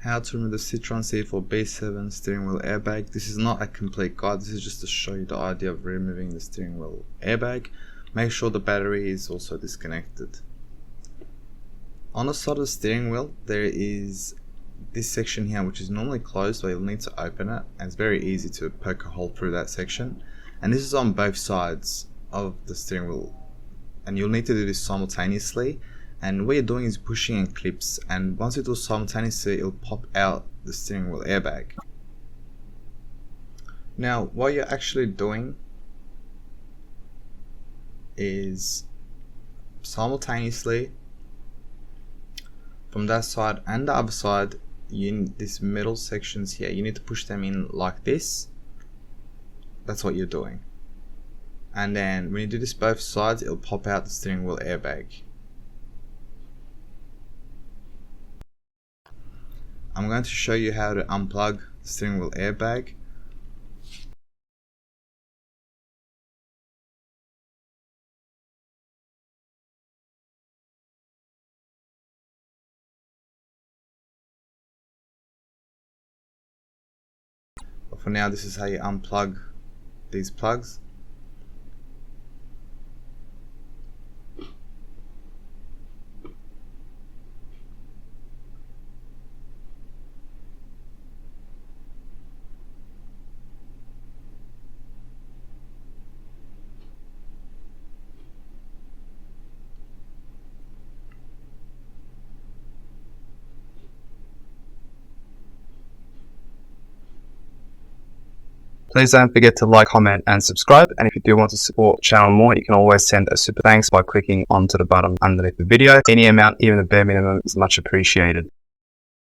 How to remove the Citroen C4 B7 steering wheel airbag. This is not a complete guide, this is just to show you the idea of removing the steering wheel airbag. Make sure the battery is also disconnected. On the side of the steering wheel there is this section here which is normally closed, but you'll need to open it, and it's very easy to poke a hole through that section. And this is on both sides of the steering wheel, and you'll need to do this simultaneously. And what you're doing is pushing in clips, and once you do it simultaneously it'll pop out the steering wheel airbag. Now what you're actually doing is simultaneously from that side and the other side, these middle sections here, you need to push them in like this. That's what you're doing. And then when you do this both sides, it'll pop out the steering wheel airbag. I'm going to show you how to unplug the steering wheel airbag. But for now, this is how you unplug these plugs. Please don't forget to like, comment and subscribe, and if you do want to support the channel more, you can always send a super thanks by clicking onto the button underneath the video. Any amount, even the bare minimum, is much appreciated.